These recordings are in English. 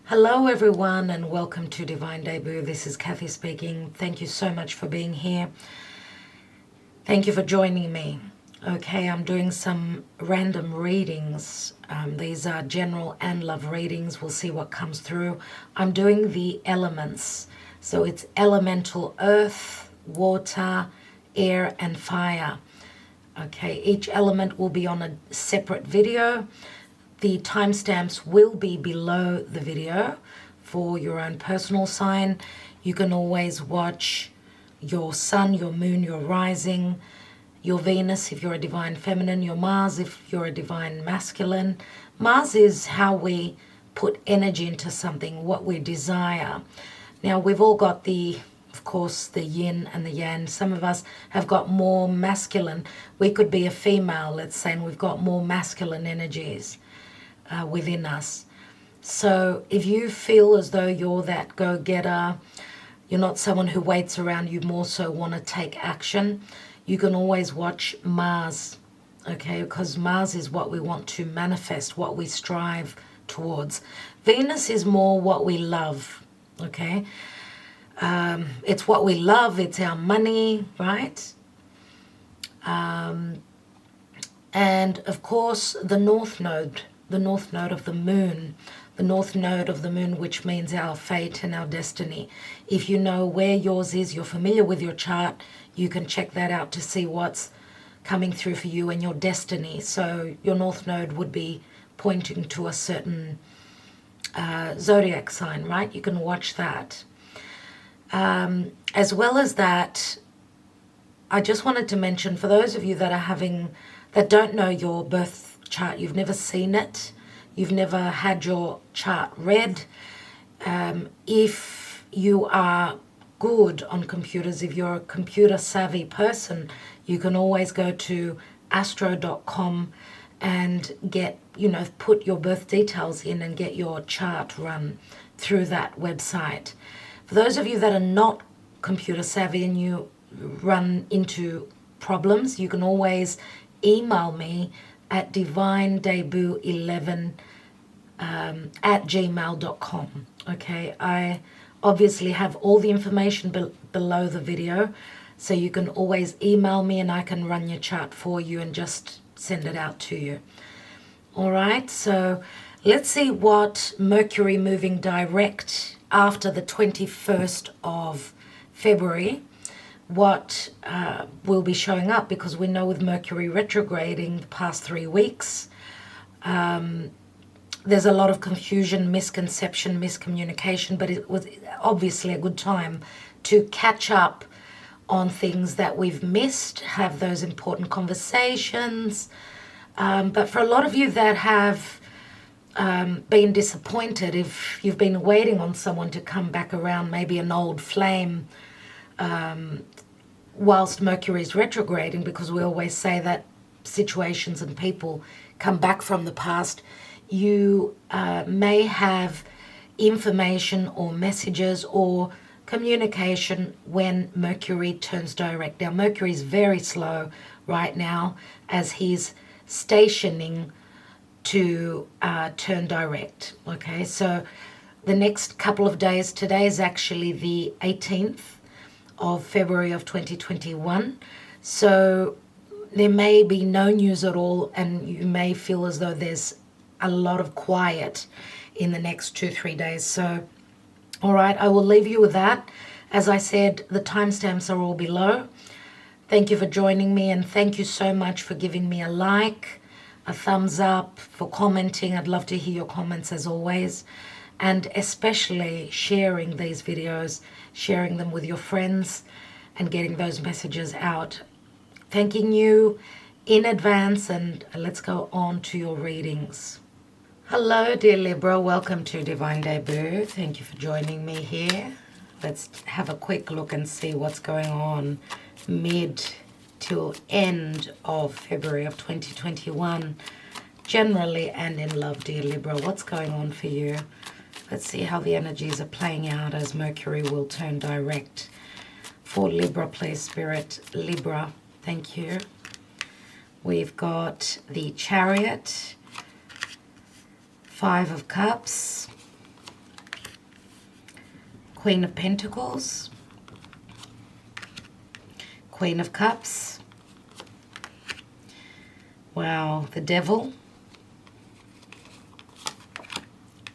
Hello everyone and welcome to Divine Debut. This is Kathy speaking. Thank you so much for being here. Thank you for joining me. Okay, I'm doing some random readings. These are general and love readings. We'll see what comes through. I'm doing the elements. So it's elemental earth, water, air and fire. Okay, each element will be on a separate video. The timestamps will be below the video for your own personal sign. You can always watch your sun, your moon, your rising, your Venus if you're a divine feminine, your Mars if you're a divine masculine. Mars is how we put energy into something, what we desire. Now we've all got of course, the yin and the yang. Some of us have got more masculine. We could be a female, let's say, and we've got more masculine energies within us. So if you feel as though you're that go-getter, you're not someone who waits around, you more so want to take action, you can always watch Mars, okay? Because Mars is what we want to manifest, what we strive towards. Venus is more what we love, okay? It's what we love, it's our money, right? And of course, the North Node of the moon, which means our fate and our destiny. If you know where yours is, you're familiar with your chart, you can check that out to see what's coming through for you and your destiny. So your North Node would be pointing to a certain Zodiac sign, right? You can watch that. As well as that, I just wanted to mention, for those of you that don't know your birth chart, you've never seen it, you've never had your chart read, if you are good on computers, if you're a computer savvy person, you can always go to astro.com and put your birth details in and get your chart run through that website. For those of you that are not computer savvy and you run into problems, you can always email me at divinedebut11 at gmail.com. Okay, I obviously have all the information below the video, so you can always email me and I can run your chart for you and just send it out to you. All right, so let's see what Mercury moving direct after the 21st of February, what will be showing up, because we know with Mercury retrograding the past 3 weeks, there's a lot of confusion, misconception, miscommunication, but it was obviously a good time to catch up on things that we've missed, have those important conversations. But for a lot of you that have been disappointed, if you've been waiting on someone to come back around, maybe an old flame, whilst Mercury is retrograding, because we always say that situations and people come back from the past, you may have information or messages or communication when Mercury turns direct. Now, Mercury is very slow right now as he's stationing to turn direct. Okay, so the next couple of days, today is actually the 18th of February of 2021. So there may be no news at all, and you may feel as though there's a lot of quiet in the next 2-3 days. So, all right, I will leave you with that. As I said, the timestamps are all below. Thank you for joining me, and thank you so much for giving me a like, a thumbs up, for commenting. I'd love to hear your comments as always, and especially sharing these videos, sharing them with your friends and getting those messages out. Thanking you in advance, and let's go on to your readings. Hello, dear Libra. Welcome to Divine Debut. Thank you for joining me here. Let's have a quick look and see what's going on mid till end of February of 2021, generally and in love, dear Libra. What's going on for you? Let's see how the energies are playing out as Mercury will turn direct for Libra, please, Spirit. Libra, thank you. We've got the Chariot, 5 of Cups, Queen of Pentacles, Queen of Cups, wow, the Devil,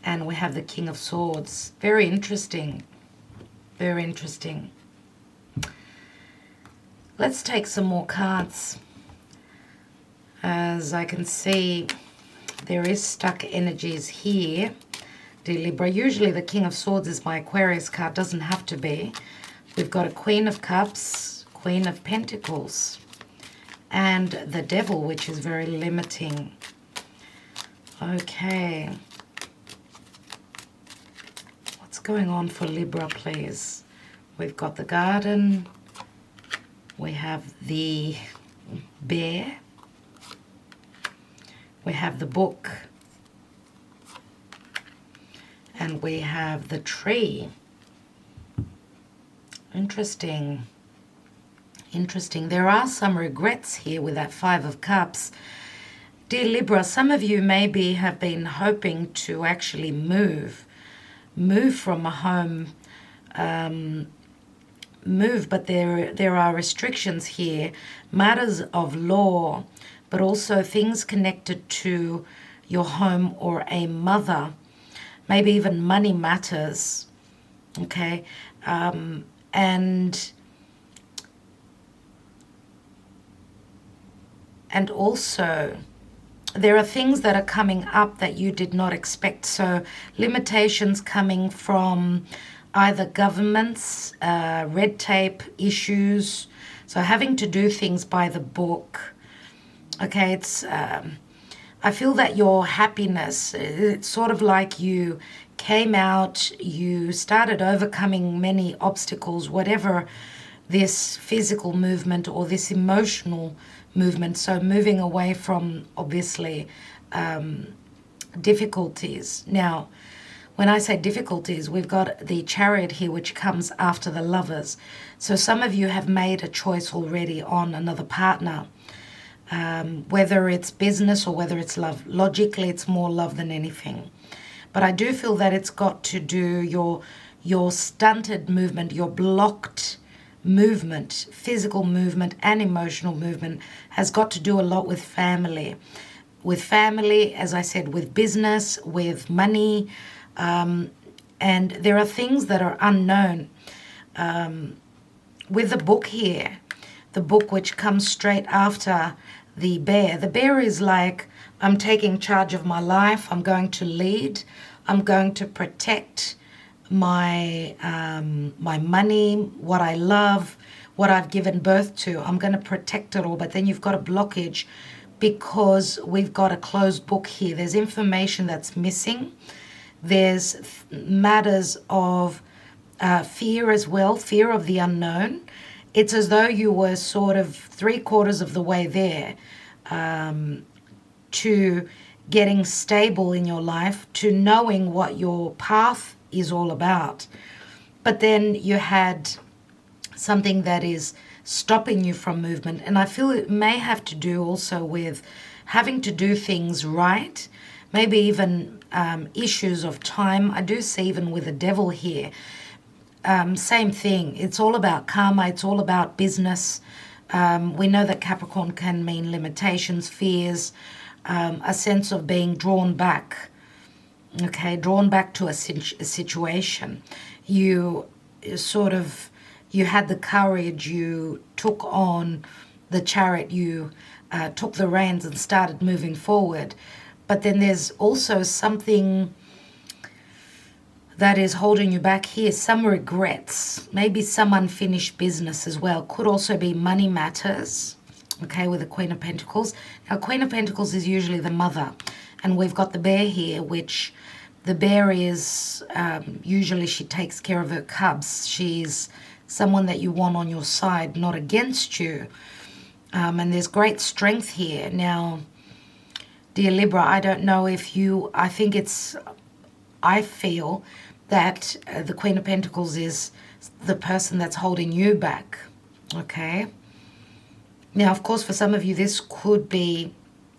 and we have the King of Swords. Very interesting, very interesting. Let's take some more cards. As I can see, there is stuck energies here, dear Libra. Usually the King of Swords is my Aquarius card, doesn't have to be. We've got a Queen of Cups, Queen of Pentacles, and the Devil, which is very limiting. Okay. What's going on for Libra, please? We've got the Garden. We have the Bear. We have the Book. And we have the Tree. Interesting. Interesting. There are some regrets here with that Five of Cups. Dear Libra, some of you maybe have been hoping to actually move from a home, but there are restrictions here, matters of law, but also things connected to your home or a mother, maybe even money matters, okay? And also there are things that are coming up that you did not expect. So limitations coming from either governments, red tape issues, so having to do things by the book. Okay, it's I feel that your happiness, it's sort of like you came out, you started overcoming many obstacles, whatever this physical movement or this emotional movement. So moving away from, obviously, difficulties. Now, when I say difficulties, we've got the Chariot here, which comes after the Lovers. So some of you have made a choice already on another partner, whether it's business or whether it's love. Logically, it's more love than anything. But I do feel that it's got to do your stunted movement, your blocked movement, physical movement and emotional movement has got to do a lot with family. With family, as I said, with business, with money, and there are things that are unknown. With the Book here, the Book which comes straight after the Bear. The Bear is like, I'm taking charge of my life, I'm going to lead, I'm going to protect my my money, what I love, what I've given birth to. I'm going to protect it all. But then you've got a blockage because we've got a closed book here. There's information that's missing. There's matters of fear as well, fear of the unknown. It's as though you were sort of 3/4 of the way there to getting stable in your life, to knowing what your path is all about. But then you had something that is stopping you from movement. And I feel it may have to do also with having to do things right, maybe even issues of time. I do see even with the Devil here, same thing. It's all about karma. It's all about business. We know that Capricorn can mean limitations, fears, a sense of being drawn back. Okay, drawn back to a situation. You had the courage, you took on the Chariot, you took the reins and started moving forward. But then there's also something that is holding you back here, some regrets, maybe some unfinished business as well. Could also be money matters, okay, with the Queen of Pentacles. Now, Queen of Pentacles is usually the mother, and we've got the Bear here, which the Bear is, usually she takes care of her cubs. She's someone that you want on your side, not against you. And there's great strength here. Now, dear Libra, I don't know if you, I feel that the Queen of Pentacles is the person that's holding you back, okay? Now, of course, for some of you, this could be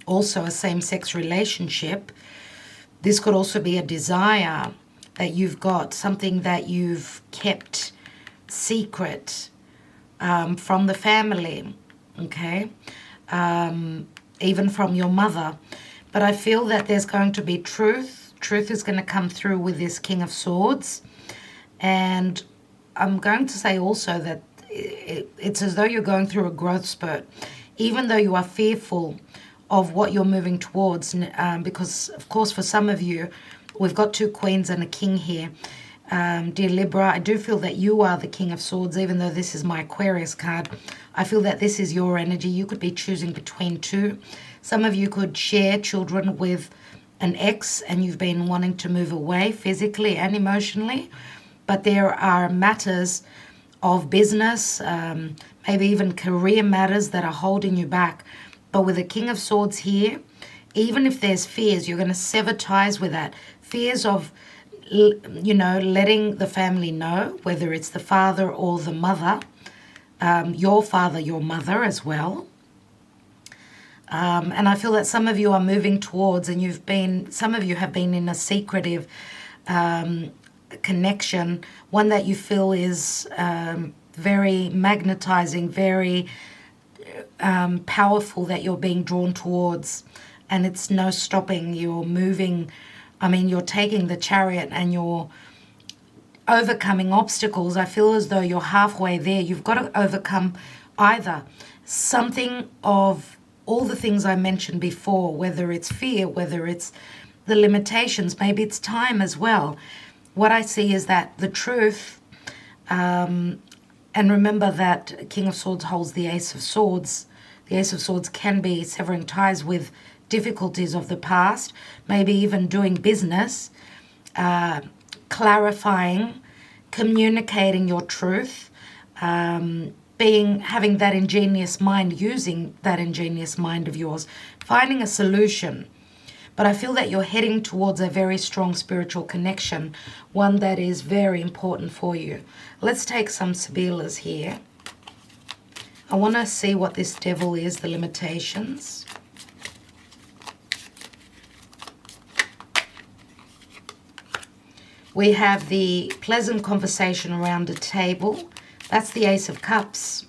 also a same-sex relationship. This could also be a desire that you've got, something that you've kept secret from the family, okay? Even from your mother. But I feel that there's going to be truth. Truth is going to come through with this King of Swords. And I'm going to say also that it's as though you're going through a growth spurt, even though you are fearful of what you're moving towards, because, of course, for some of you, we've got 2 queens and a king here. Dear Libra, I do feel that you are the King of Swords, even though this is my Aquarius card. I feel that this is your energy. You could be choosing between 2. Some of you could share children with an ex, and you've been wanting to move away physically and emotionally. But there are matters of business, maybe even career matters that are holding you back. But with the King of Swords here, even if there's fears, you're going to sever ties with that. Fears of, you know, letting the family know, whether it's the father or the mother, your father, your mother as well. And I feel that some of you are moving towards, and some of you have been in a secretive connection, one that you feel is very magnetizing, very powerful, that you're being drawn towards, and it's no stopping. You're moving, you're taking the chariot and you're overcoming obstacles. I feel as though you're halfway there. You've got to overcome either something of all the things I mentioned before, whether it's fear, whether it's the limitations, maybe it's time as well. What I see is that the truth, and remember that King of Swords holds the Ace of Swords. The Ace of Swords can be severing ties with difficulties of the past, maybe even doing business, clarifying, communicating your truth, having that ingenious mind, using that ingenious mind of yours, finding a solution. But I feel that you're heading towards a very strong spiritual connection, one that is very important for you. Let's take some Sibilas here. I want to see what this devil is, the limitations. We have the pleasant conversation around a table. That's the Ace of Cups.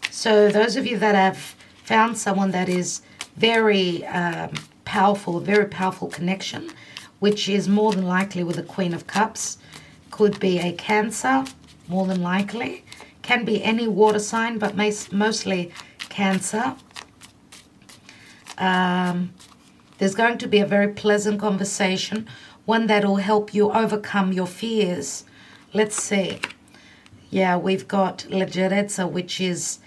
So those of you that have found someone that is very powerful, a very powerful connection, which is more than likely with the Queen of Cups, could be a Cancer, more than likely. Can be any water sign, but mostly Cancer. There's going to be a very pleasant conversation, one that will help you overcome your fears. Let's see. Yeah, we've got Legerezza, which is,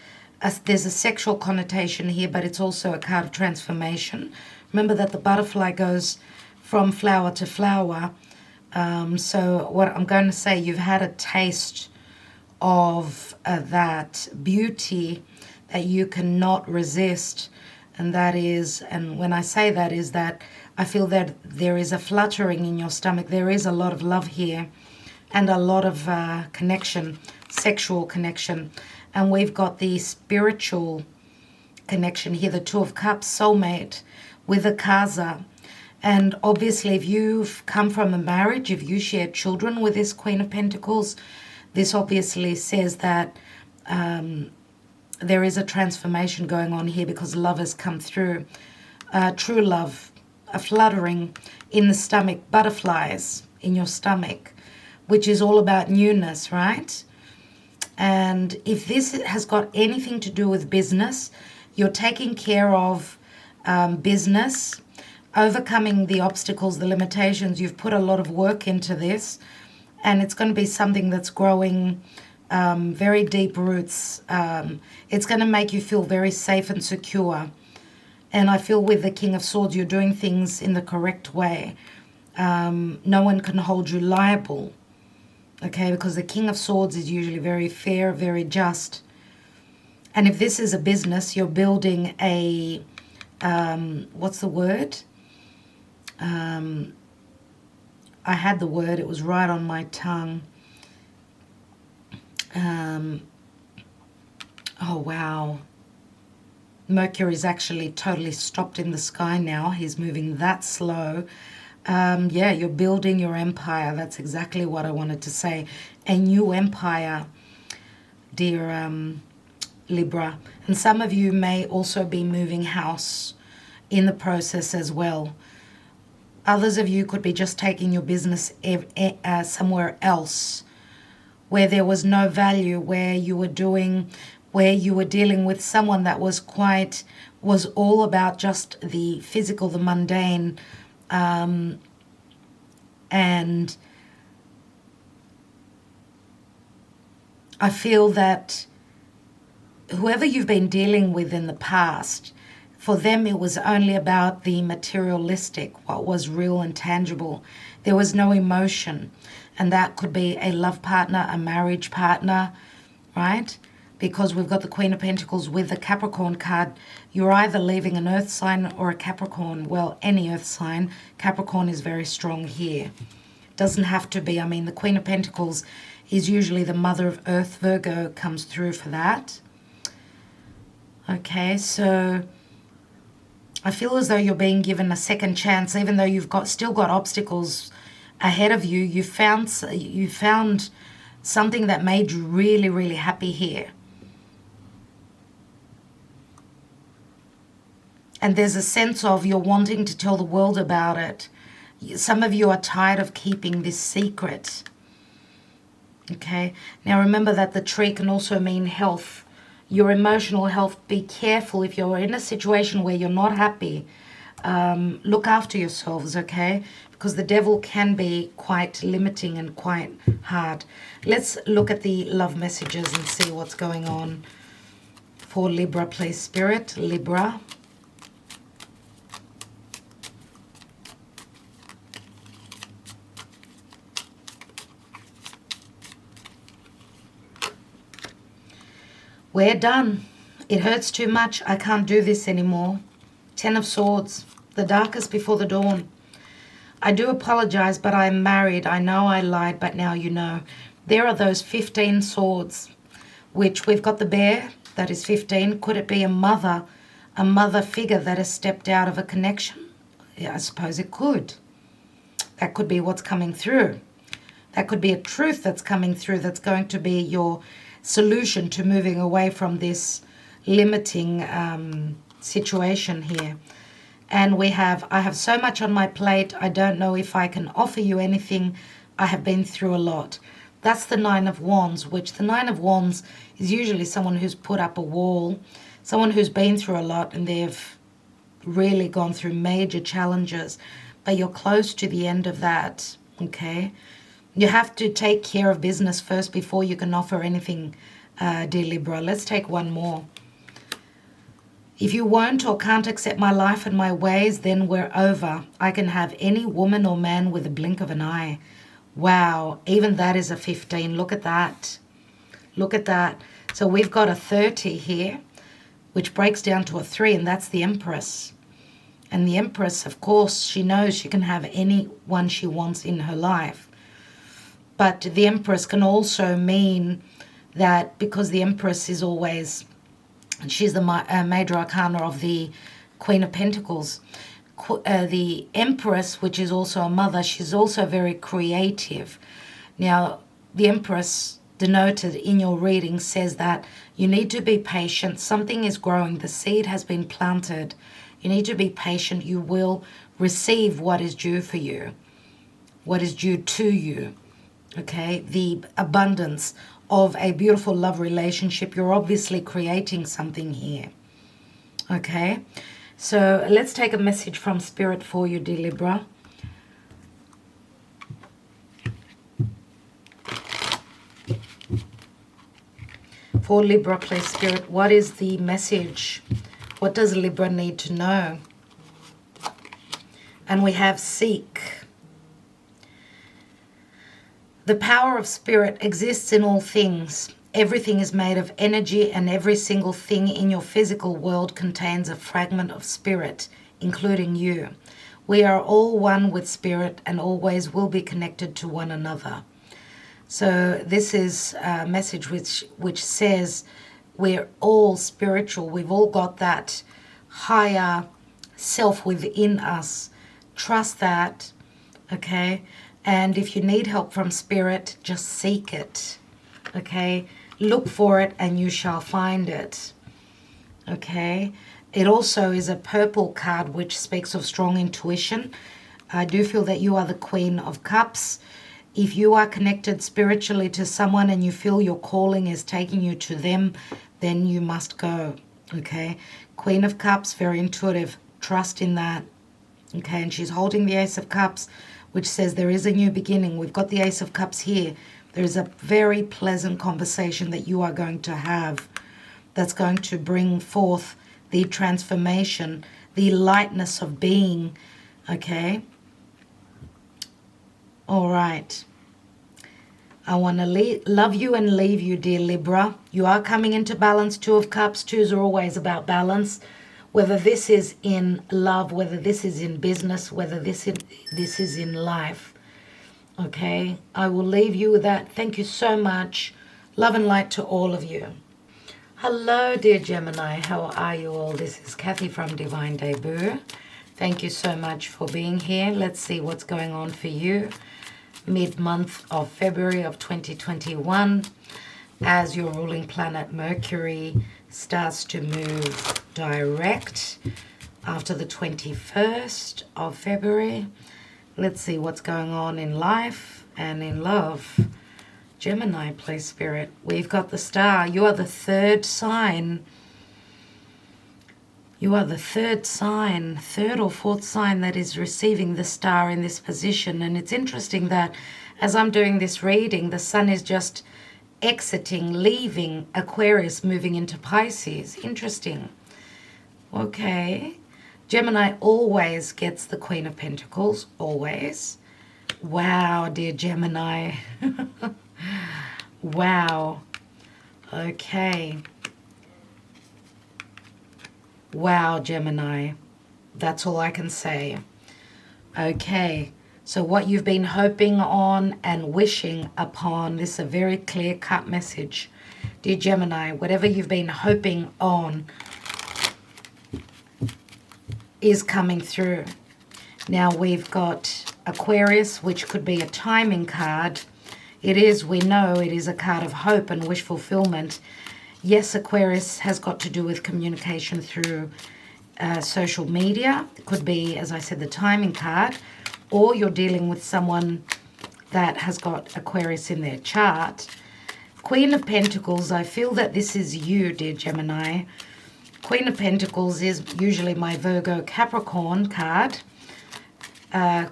there's a sexual connotation here, but it's also a card of transformation. Remember that the butterfly goes from flower to flower. So what I'm going to say, you've had a taste of that beauty that you cannot resist. And that is, and when I say that, is that I feel that there is a fluttering in your stomach. There is a lot of love here and a lot of connection, sexual connection. And we've got the spiritual connection here, the Two of Cups, soulmate, with a Kaza. And obviously, if you've come from a marriage, if you share children with this Queen of Pentacles, this obviously says that there is a transformation going on here because love has come through. True love, a fluttering in the stomach, butterflies in your stomach, which is all about newness, right? And if this has got anything to do with business, you're taking care of business, overcoming the obstacles, the limitations. You've put a lot of work into this, and it's going to be something that's growing very deep roots. It's going to make you feel very safe and secure. And I feel with the King of Swords, you're doing things in the correct way. No one can hold you liable, okay? Because the King of Swords is usually very fair, very just. And if this is a business, you're building a, what's the word? I had the word, it was right on my tongue. Oh, wow. Mercury's actually totally stopped in the sky now. He's moving that slow. Yeah, you're building your empire. That's exactly what I wanted to say. A new empire, dear Libra. And some of you may also be moving house in the process as well. Others of you could be just taking your business somewhere else where there was no value, where you were dealing with someone that was all about just the physical, the mundane, and I feel that whoever you've been dealing with in the past, for them it was only about the materialistic, what was real and tangible. There was no emotion. And that could be a love partner, a marriage partner, right? Because we've got the Queen of Pentacles with the Capricorn card. You're either leaving an earth sign or a Capricorn. Well, any earth sign. Capricorn is very strong here. Doesn't have to be. I mean, the Queen of Pentacles is usually the mother of earth. Virgo comes through for that. Okay, so I feel as though you're being given a second chance, even though you've still got obstacles ahead of you. You found something that made you really, really happy here. And there's a sense of you're wanting to tell the world about it. Some of you are tired of keeping this secret. Okay, now remember that the tree can also mean health. Your emotional health. Be careful if you're in a situation where you're not happy. Look after yourselves, okay? Because the devil can be quite limiting and quite hard. Let's look at the love messages and see what's going on for Libra, please, Spirit. Libra. We're done. It hurts too much. I can't do this anymore. 10 of Swords. The darkest before the dawn. I do apologize, but I'm married. I know I lied, but now you know. There are those 15 swords, which we've got the bear, that is 15. Could it be a mother figure that has stepped out of a connection? Yeah, I suppose it could. That could be what's coming through. That could be a truth that's coming through that's going to be your solution to moving away from this limiting situation here. And I have so much on my plate. I don't know if I can offer you anything. I have been through a lot. That's the Nine of Wands, which the Nine of Wands is usually someone who's put up a wall, someone who's been through a lot and they've really gone through major challenges. But you're close to the end of that, okay? You have to take care of business first before you can offer anything, dear Libra. Let's take one more. If you won't or can't accept my life and my ways, then we're over. I can have any woman or man with a blink of an eye. Wow, even that is a 15. Look at that. Look at that. So we've got a 30 here, which breaks down to a 3, and that's the Empress. And the Empress, of course, she knows she can have anyone she wants in her life. But the Empress can also mean that because the Empress is always, she's the major arcana of the Queen of Pentacles. The Empress, which is also a mother, she's also very creative. Now, the Empress denoted in your reading says that you need to be patient. Something is growing. The seed has been planted. You need to be patient. You will receive what is due for you, what is due to you. Okay, the abundance of a beautiful love relationship. You're obviously creating something here. Okay, so let's take a message from Spirit for you, dear Libra. For Libra, please, Spirit, what is the message? What does Libra need to know? And we have seek. The power of spirit exists in all things. Everything is made of energy, and every single thing in your physical world contains a fragment of spirit, including you. We are all one with spirit and always will be connected to one another. So this is a message which says we're all spiritual. We've all got that higher self within us. Trust that. okay? And if you need help from Spirit, just seek it, okay? Look for it and you shall find it, okay? It also is a purple card which speaks of strong intuition. I do feel that you are the Queen of Cups. If you are connected spiritually to someone and you feel your calling is taking you to them, then you must go, okay? Queen of Cups, very intuitive. Trust in that, okay? And she's holding the Ace of Cups, which says there is a new beginning. We've got the Ace of Cups here. There's a very pleasant conversation that you are going to have that's going to bring forth the transformation, the lightness of being, okay? All right. I want to love you and leave you, dear Libra. You are coming into balance. Two of Cups. Twos are always about balance. Whether this is in love, whether this is in business, whether this is in life. Okay? I will leave you with that. Thank you so much. Love and light to all of you. Hello, dear Gemini. How are you all? This is Kathy from Divine Debut. Thank you so much for being here. Let's see what's going on for you. Mid-month of February of 2021, as your ruling planet Mercury starts to move direct after the 21st of February. Let's see what's going on in life and in love. Gemini, please, Spirit. We've got the Star. You are the third sign. You are the third sign, third or fourth sign that is receiving the Star in this position. And it's interesting that as I'm doing this reading, the Sun is just exiting, leaving Aquarius, moving into Pisces. Interesting. Okay. Gemini always gets the Queen of Pentacles, always. Wow, dear Gemini. Wow. Okay. Wow, Gemini. That's all I can say. Okay. So what you've been hoping on and wishing upon, this is a very clear-cut message. Dear Gemini, whatever you've been hoping on is coming through. Now we've got Aquarius, which could be a timing card. It is, we know, it is a card of hope and wish fulfillment. Yes, Aquarius has got to do with communication through social media. It could be, as I said, the timing card, or you're dealing with someone that has got Aquarius in their chart. Queen of Pentacles, I feel that this is you, dear Gemini. Queen of Pentacles is usually my Virgo Capricorn card.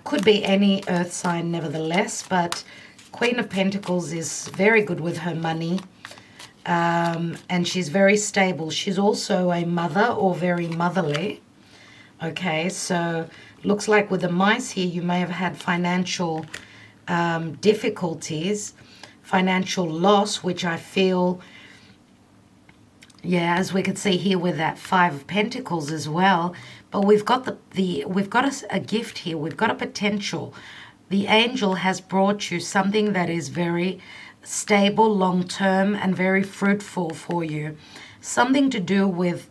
Could be any earth sign nevertheless, but Queen of Pentacles is very good with her money. And she's very stable. She's also a mother or very motherly. Okay, so looks like with the mice here, you may have had financial difficulties, financial loss, which I feel, yeah, as we could see here with that Five of Pentacles as well. But we've got we've got a gift here. We've got a potential. The angel has brought you something that is very stable, long-term, and very fruitful for you. Something to do with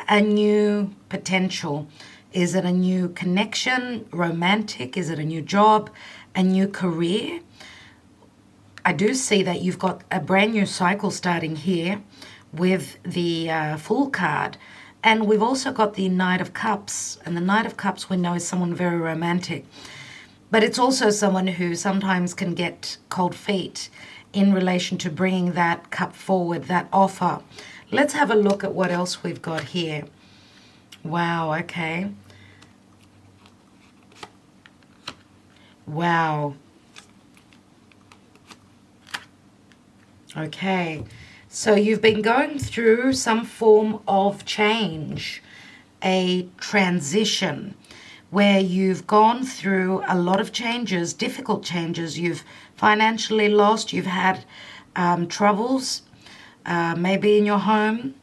a new potential. Is it a new connection, romantic? Is it a new job, a new career? I do see that you've got a brand new cycle starting here with the Fool card. And we've also got the Knight of Cups. And the Knight of Cups we know is someone very romantic. But it's also someone who sometimes can get cold feet in relation to bringing that cup forward, that offer. Let's have a look at what else we've got here. Wow, okay. Wow. Okay. So you've been going through some form of change, a transition, where you've gone through a lot of changes, difficult changes. You've financially lost, you've had troubles, maybe in your home,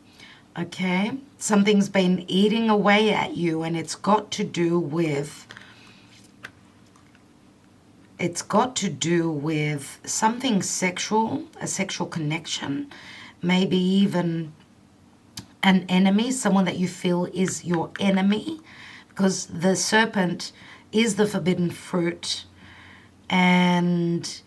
okay? Something's been eating away at you, and it's got to do with something sexual, a sexual connection, maybe even an enemy, someone that you feel is your enemy, because the serpent is the forbidden fruit, And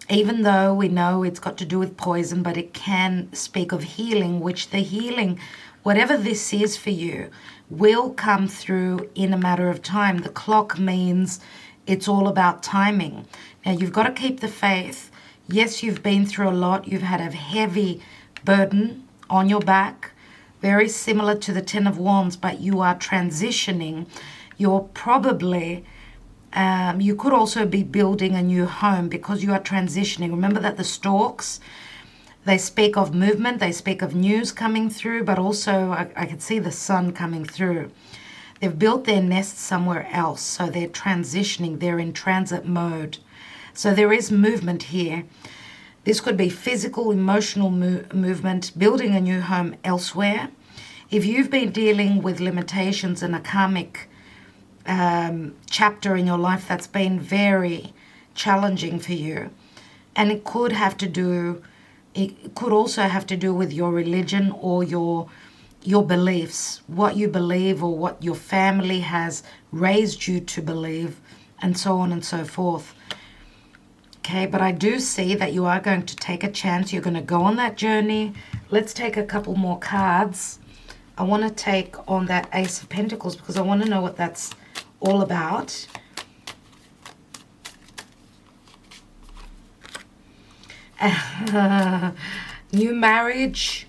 even though we know it's got to do with poison, but it can speak of healing, which the healing, whatever this is for you, will come through in a matter of time. The clock means it's all about timing. Now, you've got to keep the faith. Yes, you've been through a lot. You've had a heavy burden on your back, very similar to the Ten of Wands, but you are transitioning. You're probably, you could also be building a new home because you are transitioning. Remember that the storks, they speak of movement, they speak of news coming through, but also I could see the sun coming through. They've built their nest somewhere else, so they're transitioning. They're in transit mode. So there is movement here. This could be physical, emotional movement, building a new home elsewhere. If you've been dealing with limitations and a karmic chapter in your life that's been very challenging for you, and it could also have to do with your religion or your beliefs, what you believe or what your family has raised you to believe, and so on and so forth. Okay, but I do see that you are going to take a chance. You're going to go on that journey. Let's take a couple more cards. I want to take on that Ace of Pentacles because I want to know what that's all about. New marriage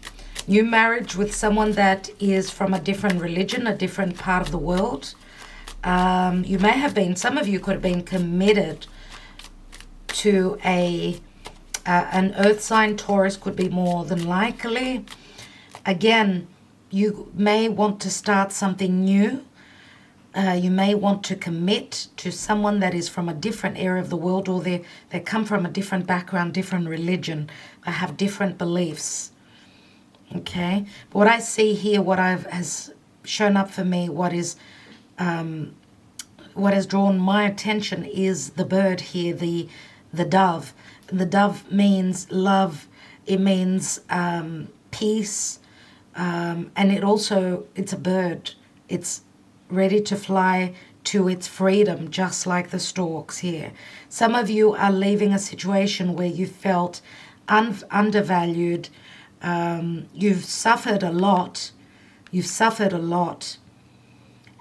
with someone that is from a different religion, a different part of the world. You may have been, some of you could have been committed to an earth sign. Taurus could be more than likely. Again, you may want to start something new. You may want to commit to someone that is from a different area of the world, or they come from a different background, different religion. They have different beliefs. Okay, but what I see here, has shown up for me, what has drawn my attention is the bird here, the dove. The dove means love. It means peace, and it's a bird. It's ready to fly to its freedom, just like the storks here. Some of you are leaving a situation where you felt undervalued. You've suffered a lot.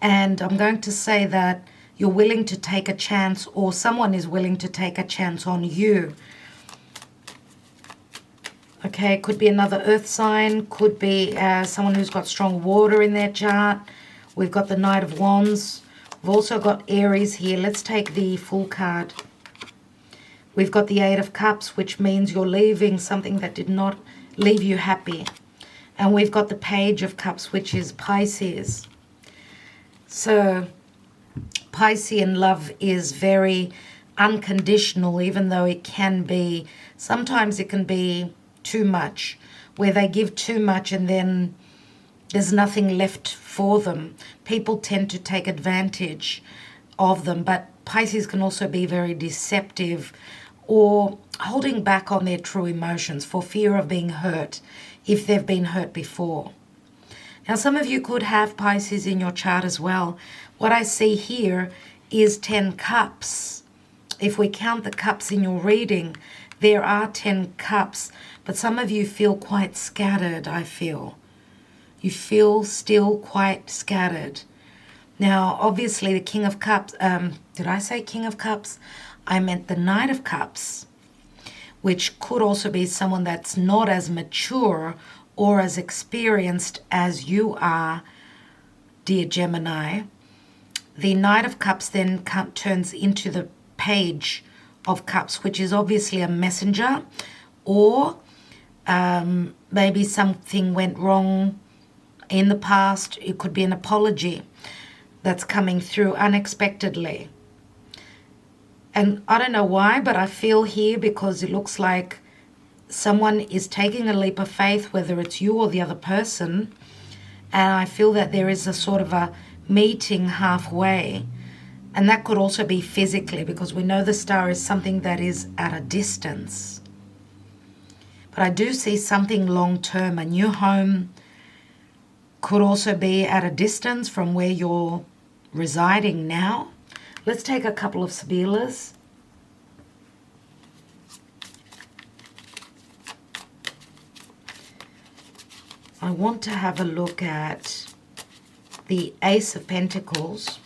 And I'm going to say that you're willing to take a chance, or someone is willing to take a chance on you. Okay, could be another earth sign, could be someone who's got strong water in their chart. We've got the Knight of Wands. We've also got Aries here. Let's take the full card. We've got the Eight of Cups, which means you're leaving something that did not leave you happy. And we've got the Page of Cups, which is Pisces. So Piscean love is very unconditional, even though it can be, sometimes it can be too much, where they give too much and then there's nothing left for them. People tend to take advantage of them, but Pisces can also be very deceptive or holding back on their true emotions for fear of being hurt if they've been hurt before. Now, some of you could have Pisces in your chart as well. What I see here is 10 cups. If we count the cups in your reading, there are 10 cups, but some of you feel quite scattered, I feel. You feel still quite scattered. Now, obviously, the King of Cups, did I say King of Cups? I meant the Knight of Cups, which could also be someone that's not as mature or as experienced as you are, dear Gemini. The Knight of Cups then turns into the Page of Cups, which is obviously a messenger, or maybe something went wrong in the past. It could be an apology that's coming through unexpectedly. And I don't know why, but I feel here, because it looks like someone is taking a leap of faith, whether it's you or the other person. And I feel that there is a sort of a meeting halfway. And that could also be physically, because we know the star is something that is at a distance. But I do see something long-term. A new home could also be at a distance from where you're residing now. Let's take a couple of Sibilas. I want to have a look at the Ace of Pentacles.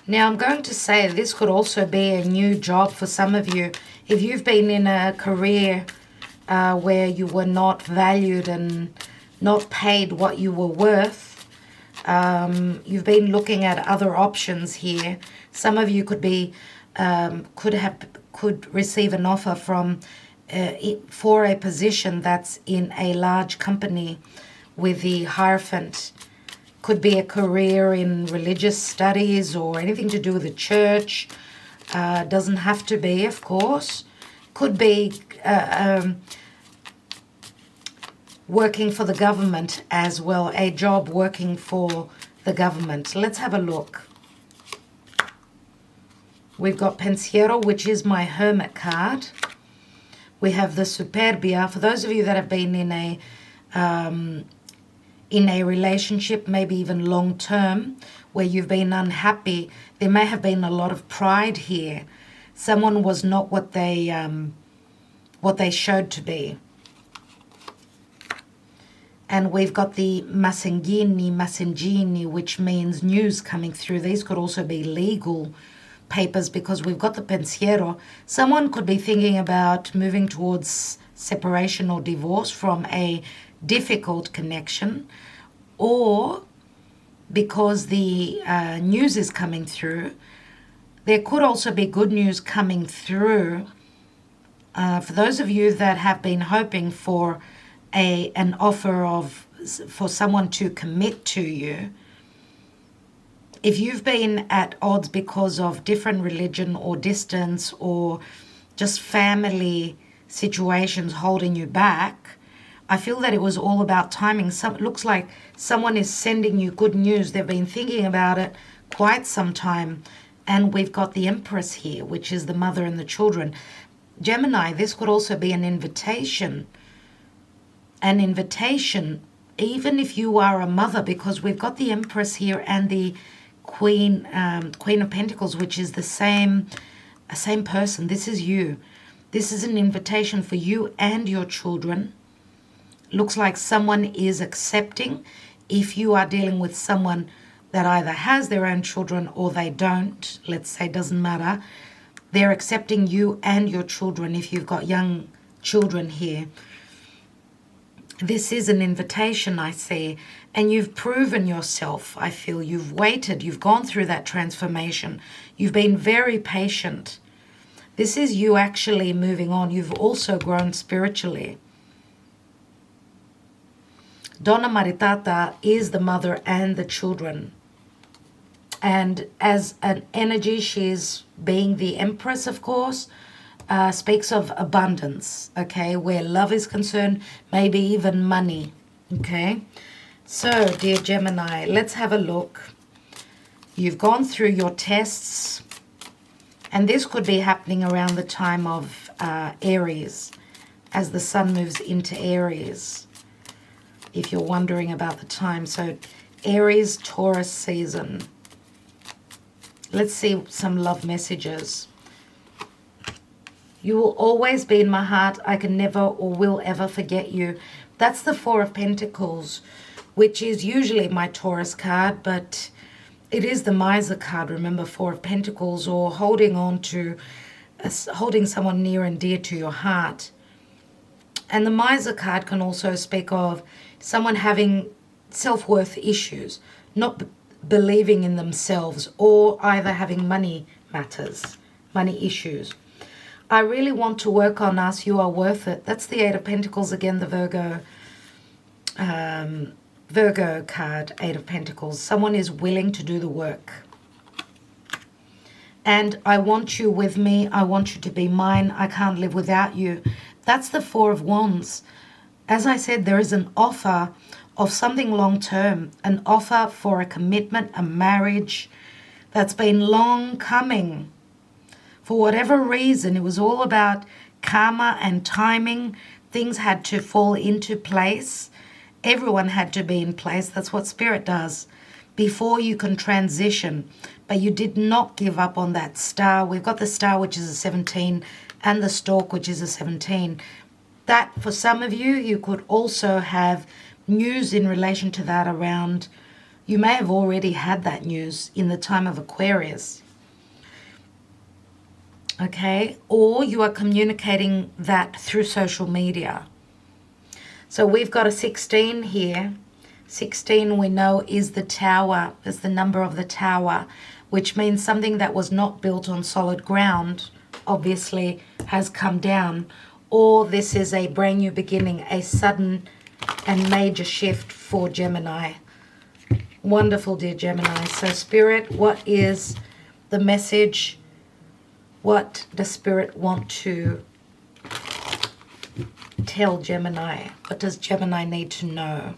Now, I'm going to say this could also be a new job for some of you. If you've been in a career where you were not valued and not paid what you were worth, you've been looking at other options here. Some of you could receive an offer for a position that's in a large company with the Hierophant. Could be a career in religious studies or anything to do with the church. Doesn't have to be, of course. Could be working for the government as well, a job working for the government. Let's have a look. We've got Pensiero, which is my Hermit card. We have the Superbia. For those of you that have been in a relationship, maybe even long term, where you've been unhappy, there may have been a lot of pride here. Someone was not what they showed to be. And we've got the Masengini, which means news coming through. These could also be legal papers because we've got the Pensiero. Someone could be thinking about moving towards separation or divorce from a difficult connection, or because the news is coming through, there could also be good news coming through for those of you that have been hoping for an offer for someone to commit to you. If you've been at odds because of different religion or distance or just family situations holding you back, I feel that it was all about timing. It looks like someone is sending you good news. They've been thinking about it quite some time. And we've got the Empress here, which is the mother and the children. Gemini, this could also be an invitation. An invitation, even if you are a mother, because we've got the Empress here and the Queen of Pentacles, which is the same person. This is you. This is an invitation for you and your children. Looks like someone is accepting. If you are dealing with someone that either has their own children or they don't, let's say, doesn't matter, they're accepting you and your children if you've got young children here. This is an invitation, I see, and you've proven yourself, I feel. You've waited, you've gone through that transformation. You've been very patient. This is you actually moving on. You've also grown spiritually. Donna Maritata is the mother and the children. And as an energy, she's being the Empress, of course, speaks of abundance, okay, where love is concerned, maybe even money, okay? So, dear Gemini, let's have a look. You've gone through your tests, and this could be happening around the time of Aries, as the sun moves into Aries, if you're wondering about the time. So, Aries, Taurus season. Let's see some love messages. You will always be in my heart. I can never or will ever forget you. That's the Four of Pentacles, which is usually my Taurus card, but it is the Miser card, remember, Four of Pentacles, or holding on to, holding someone near and dear to your heart. And the Miser card can also speak of someone having self-worth issues, not believing in themselves, or either having money matters, money issues. I really want to work on us. You are worth it. That's the Eight of Pentacles again, the Virgo card, Eight of Pentacles. Someone is willing to do the work. And I want you with me. I want you to be mine. I can't live without you. That's the Four of Wands. As I said, there is an offer of something long-term, an offer for a commitment, a marriage that's been long coming. For whatever reason, it was all about karma and timing. Things had to fall into place. Everyone had to be in place. That's what Spirit does before you can transition. But you did not give up on that star. We've got the star, which is a 17, and the stork, which is a 17. That, for some of you, you could also have news in relation to that around. You may have already had that news in the time of Aquarius. Okay, or you are communicating that through social media. So we've got a 16 here. 16 we know is the tower, is the number of the tower, which means something that was not built on solid ground, obviously, has come down. Or this is a brand new beginning, a sudden and major shift for Gemini. Wonderful, dear Gemini. So Spirit, what is the message? What does Spirit want to tell Gemini? What does Gemini need to know?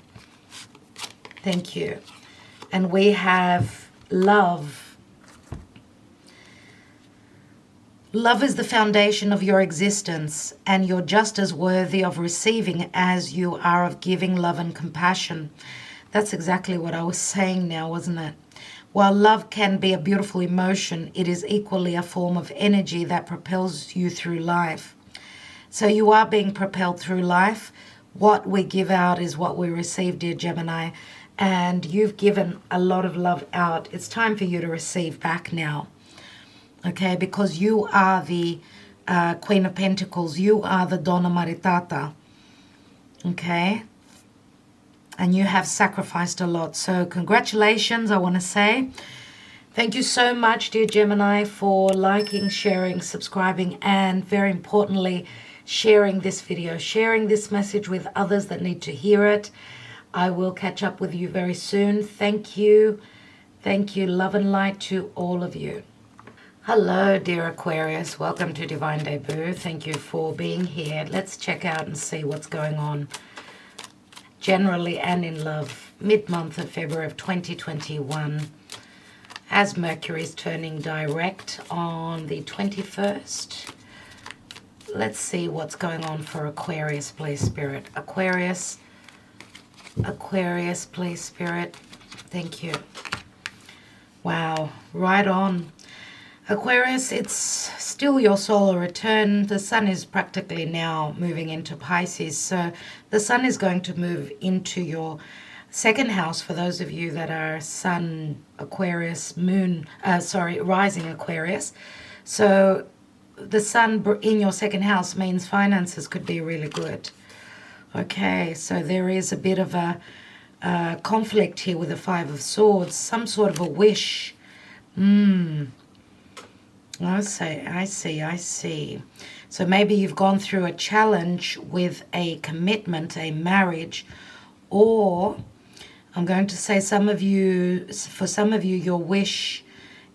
Thank you. And we have love. Love is the foundation of your existence, and you're just as worthy of receiving as you are of giving love and compassion. That's exactly what I was saying now, wasn't it? While love can be a beautiful emotion, it is equally a form of energy that propels you through life. So you are being propelled through life. What we give out is what we receive, dear Gemini. And you've given a lot of love out. It's time for you to receive back now. Okay, because you are the Queen of Pentacles. You are the Donna Maritata. Okay? And you have sacrificed a lot. So congratulations, I want to say. Thank you so much, dear Gemini, for liking, sharing, subscribing, and very importantly, sharing this video, sharing this message with others that need to hear it. I will catch up with you very soon. Thank you. Thank you. Love and light to all of you. Hello, dear Aquarius. Welcome to Divine Debut. Thank you for being here. Let's check out and see what's going on generally and in love, mid-month of February of 2021, as Mercury is turning direct on the 21st. Let's see what's going on for Aquarius, please, Spirit. Aquarius, please, Spirit. Thank you. Wow, right on. Aquarius, it's still your solar return. The sun is practically now moving into Pisces. So the sun is going to move into your second house for those of you that are sun Aquarius, rising Aquarius. So the sun in your second house means finances could be really good. Okay, so there is a bit of a conflict here with the Five of Swords, some sort of a wish. I see. So maybe you've gone through a challenge with a commitment, a marriage, or I'm going to say for some of you, your wish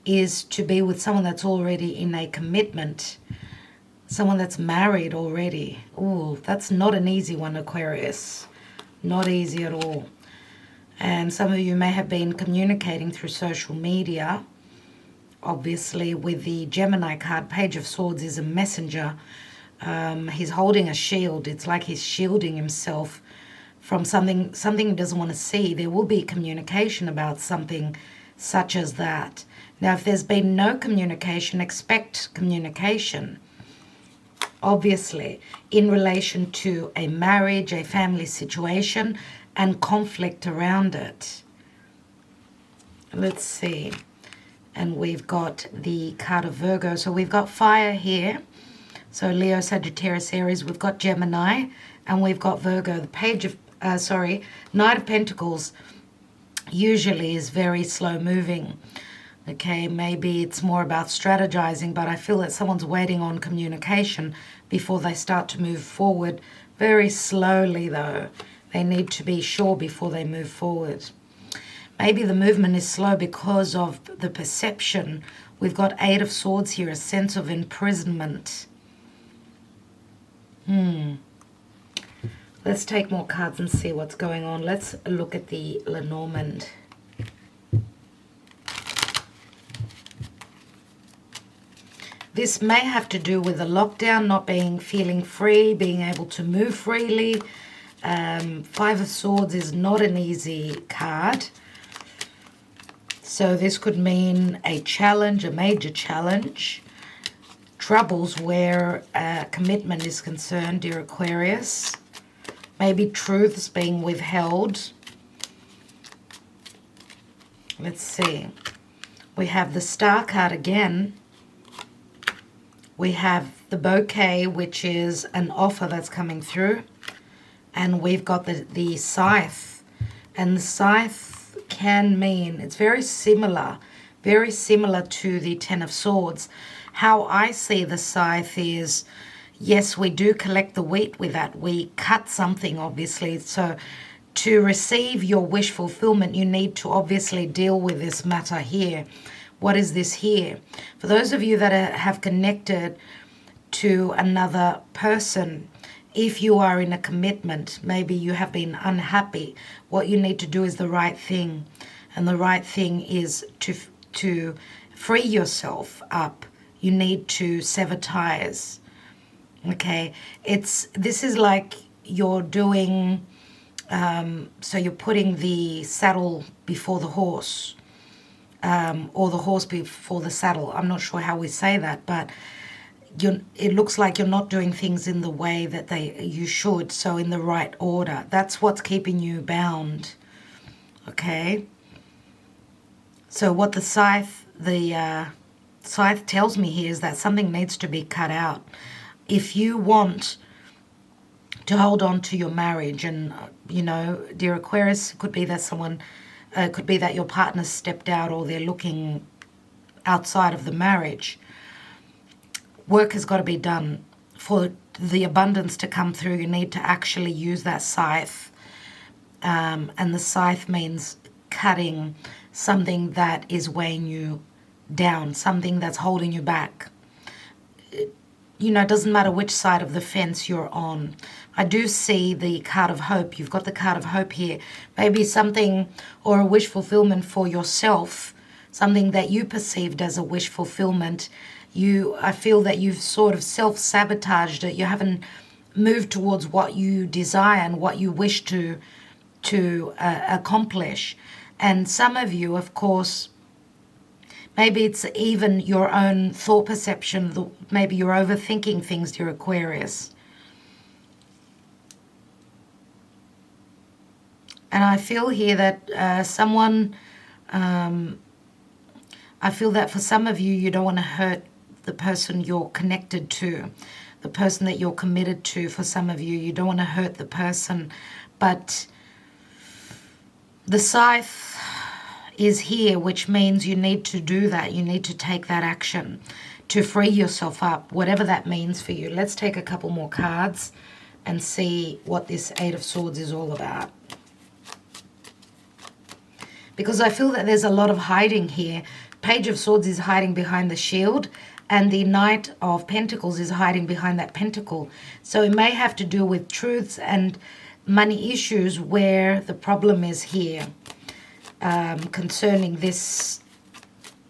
is to be with someone that's already in a commitment, someone that's married already. Oh, that's not an easy one, Aquarius. Not easy at all. And some of you may have been communicating through social media. Obviously, with the Gemini card, Page of Swords is a messenger. He's holding a shield. It's like he's shielding himself from something he doesn't want to see. There will be communication about something such as that. Now, if there's been no communication, expect communication. Obviously, in relation to a marriage, a family situation, and conflict around it. Let's see. And we've got the card of Virgo. So we've got fire here. So Leo, Sagittarius, Aries. We've got Gemini. And we've got Virgo. The Knight of Pentacles usually is very slow moving. Okay, maybe it's more about strategizing, but I feel that someone's waiting on communication before they start to move forward. Very slowly, though. They need to be sure before they move forward. Maybe the movement is slow because of the perception. We've got Eight of Swords here, a sense of imprisonment. Let's take more cards and see what's going on. Let's look at the Lenormand. This may have to do with the lockdown, not feeling free, being able to move freely. Five of Swords is not an easy card. So this could mean a challenge, a major challenge. Troubles where commitment is concerned, dear Aquarius. Maybe truths being withheld. Let's see. We have the Star card again. We have the Bouquet, which is an offer that's coming through. And we've got the Scythe. And the Scythe can mean, it's very similar to the Ten of Swords. How I see the Scythe is, yes, we do collect the wheat with that. We cut something, obviously. So to receive your wish fulfillment, you need to obviously deal with this matter here. What is this here? For those of you that have connected to another person, if you are in a commitment, maybe you have been unhappy, what you need to do is the right thing. And the right thing is to free yourself up. You need to sever ties. Okay? This is like you're doing, so you're putting the saddle before the horse. Or the horse before the saddle. I'm not sure how we say that, but it looks like you're not doing things in the way that you should, so in the right order. That's what's keeping you bound. Okay? So what the Scythe tells me here is that something needs to be cut out. If you want to hold on to your marriage, and, dear Aquarius, it could be that could be that your partner stepped out or they're looking outside of the marriage. Work has got to be done. For the abundance to come through, you need to actually use that Scythe. And the Scythe means cutting something that is weighing you down, something that's holding you back. It doesn't matter which side of the fence you're on. I do see the card of hope. You've got the card of hope here. Maybe something or a wish fulfillment for yourself, something that you perceived as a wish fulfillment. I feel that you've sort of self-sabotaged it. You haven't moved towards what you desire and what you wish to accomplish. And some of you, of course, maybe it's even your own thought perception. Maybe you're overthinking things, dear Aquarius. And I feel here that I feel that for some of you, you don't want to hurt the person you're connected to, the person that you're committed to. For some of you, you don't want to hurt the person. But the Scythe is here, which means you need to do that. You need to take that action to free yourself up, whatever that means for you. Let's take a couple more cards and see what this Eight of Swords is all about. Because I feel that there's a lot of hiding here. Page of Swords is hiding behind the shield, and the Knight of Pentacles is hiding behind that pentacle. So it may have to do with truths and money issues where the problem is here. Concerning this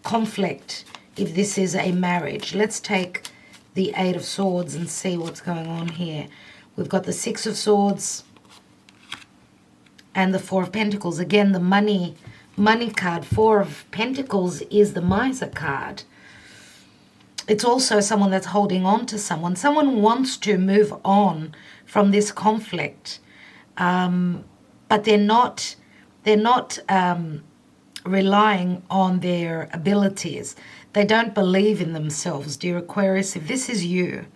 conflict, if this is a marriage. Let's take the Eight of Swords and see what's going on here. We've got the Six of Swords and the Four of Pentacles. Again, the money card. Four of Pentacles is the Miser card. It's also someone that's holding on to someone. Someone wants to move on from this conflict, but they're not relying on their abilities. They don't believe in themselves, dear Aquarius. If this is you,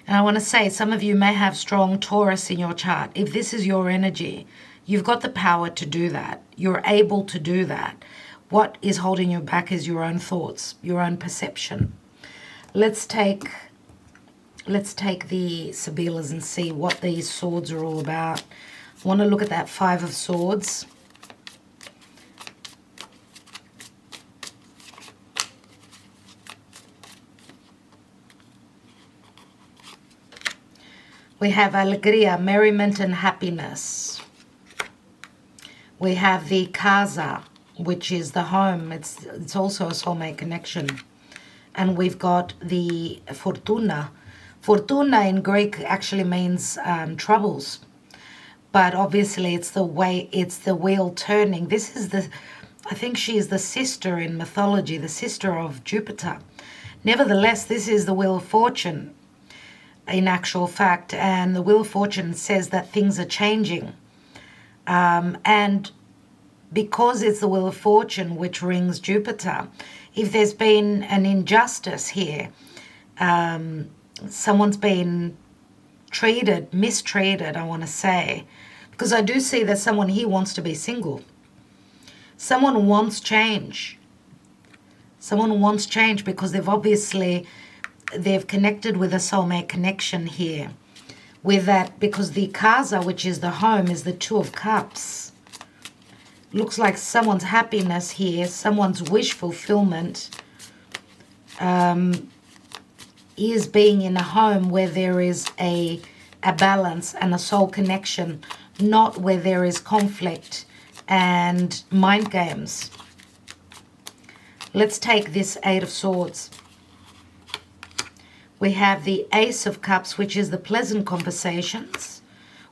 and I want to say some of you may have strong Taurus in your chart. If this is your energy, you've got the power to do that. You're able to do that. What is holding you back is your own thoughts, your own perception. Let's take the Sibilas and see what these swords are all about. I want to look at that Five of Swords. We have alegria, merriment and happiness. We have the casa, which is the home. It's also a soulmate connection. and we've got the Fortuna. Fortuna in Greek actually means troubles, but obviously it's the way, it's the wheel turning. This is the, I think she is the sister in mythology, the sister of Jupiter. Nevertheless, this is the Wheel of Fortune in actual fact, and the Wheel of Fortune says that things are changing. And because it's the Wheel of Fortune which rings Jupiter, if there's been an injustice here, someone's been mistreated, I want to say, because I do see that someone here wants to be single. Someone wants change. Someone wants change because they've connected with a soulmate connection here. With that, because the Casa, which is the home, is the Two of Cups. Looks like someone's happiness here, someone's wish fulfillment, is being in a home where there is a balance and a soul connection, not where there is conflict and mind games. Let's take this Eight of Swords. We have the Ace of Cups, which is the pleasant conversations.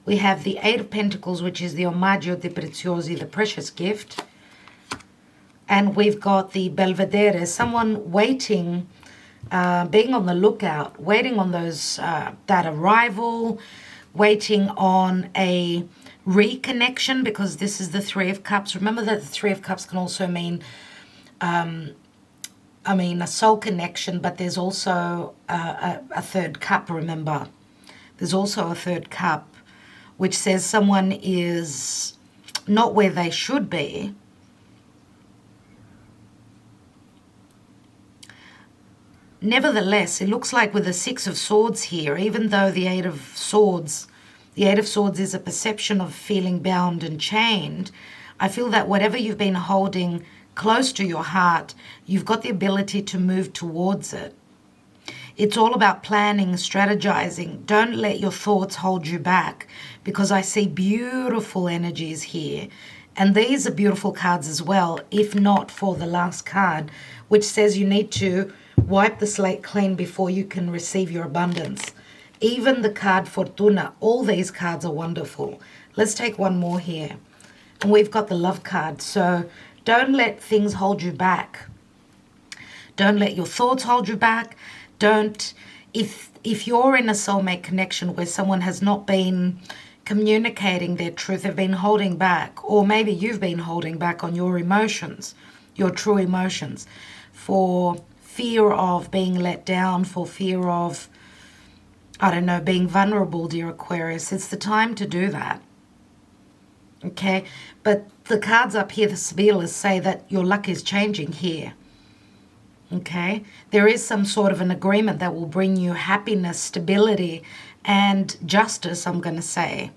We have the Eight of Pentacles, which is the Omaggio di Preziosi, the precious gift. And we've got the Belvedere, someone waiting, being on the lookout, waiting on those, that arrival, waiting on a reconnection, because this is the Three of Cups. Remember that the Three of Cups can also mean, a soul connection, but there's also a third cup, remember. There's also a third cup, which says someone is not where they should be. Nevertheless, it looks like with the Six of Swords here, even though the Eight of Swords is a perception of feeling bound and chained, I feel that whatever you've been holding close to your heart, you've got the ability to move towards it. It's all about planning, strategizing. Don't let your thoughts hold you back, because I see beautiful energies here. And these are beautiful cards as well, if not for the last card, which says you need to wipe the slate clean before you can receive your abundance. Even the card Fortuna, all these cards are wonderful. Let's take one more here. And we've got the Love card. So don't let things hold you back. Don't let your thoughts hold you back. Don't, if you're in a soulmate connection where someone has not been communicating their truth, they've been holding back, or maybe you've been holding back on your emotions, your true emotions, for fear of being let down, for fear of, I don't know, being vulnerable, dear Aquarius, it's the time to do that. Okay, but the cards up here, the Sibyls, say that your luck is changing here. Okay, there is some sort of an agreement that will bring you happiness, stability, and justice, I'm going to say.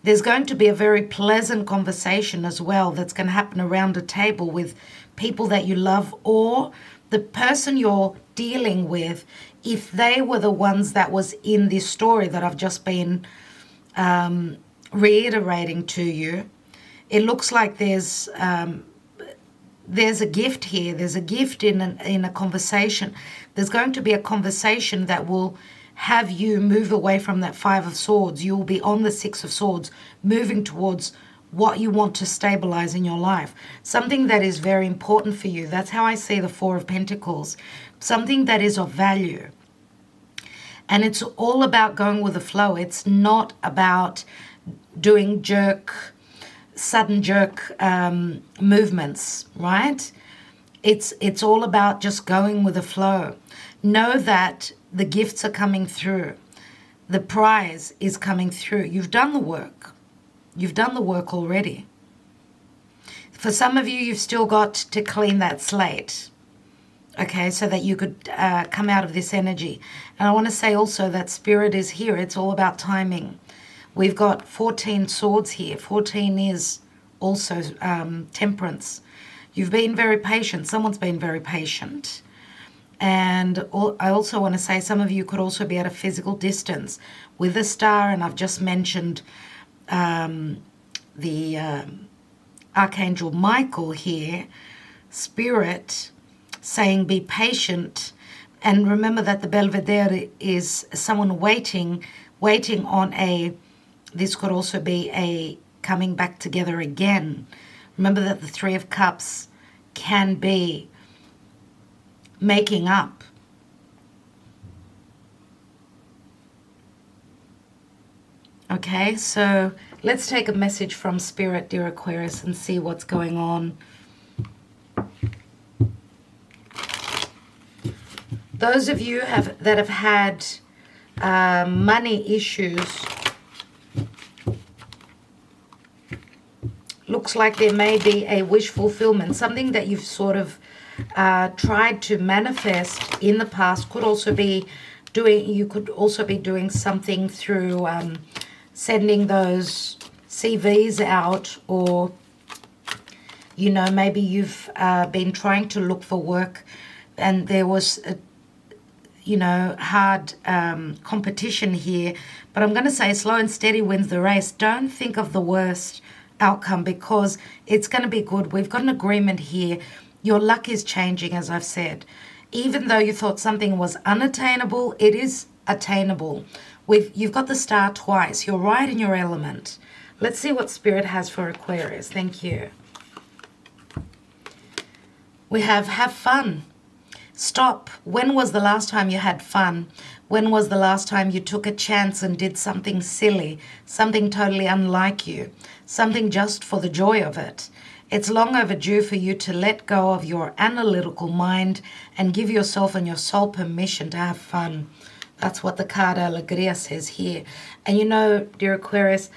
There's going to be a very pleasant conversation as well that's going to happen around a table with people that you love, or the person you're dealing with, if they were the ones that was in this story that I've just been reiterating to you. It looks like there's a gift here. There's a gift in a conversation. There's going to be a conversation that will have you move away from that Five of Swords. You will be on the Six of Swords, moving towards what you want to stabilize in your life. Something that is very important for you. That's how I see the Four of Pentacles. Something that is of value. And it's all about going with the flow. It's not about doing sudden jerk movements, right? It's all about just going with the flow. Know that the gifts are coming through. The prize is coming through. You've done the work. You've done the work already. For some of you, you've still got to clean that slate, okay, so that you could come out of this energy. And I want to say also that Spirit is here. It's all about timing. We've got 14 swords here. 14 is also temperance. You've been very patient. Someone's been very patient. And I also want to say some of you could also be at a physical distance with a star, and I've just mentioned the Archangel Michael here. Spirit saying be patient. And remember that the Belvedere is someone waiting on this could also be a coming back together again. Remember that the Three of Cups can be making up. Okay, so let's take a message from Spirit, dear Aquarius, and see what's going on. Those of you that have had money issues, looks like there may be a wish fulfillment, something that you've sort of tried to manifest in the past. Could also be doing, you could also be doing something through sending those CVs out, or you know, maybe you've been trying to look for work and there was a, you know, hard competition here. But I'm going to say slow and steady wins the race. Don't think of the worst outcome, because it's going to be good. We've got an agreement here. Your luck is changing, as I've said. Even though you thought something was unattainable, it is attainable. You've got the star twice. You're right in your element. Let's see what Spirit has for Aquarius. Thank you. We have fun. Stop. When was the last time you had fun? When was the last time you took a chance and did something silly, something totally unlike you, something just for the joy of it? It's long overdue for you to let go of your analytical mind and give yourself and your soul permission to have fun. That's what the card Alegría says here. And you know, dear Aquarius,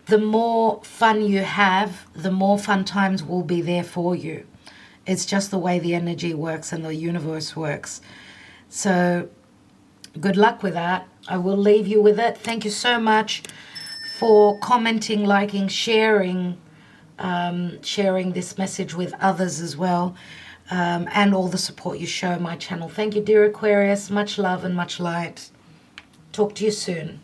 the more fun you have, the more fun times will be there for you. It's just the way the energy works and the universe works. So good luck with that. I will leave you with it. Thank you so much for commenting, liking, sharing this message with others as well, and all the support you show my channel. Thank you, dear Aquarius. Much love and much light. Talk to you soon.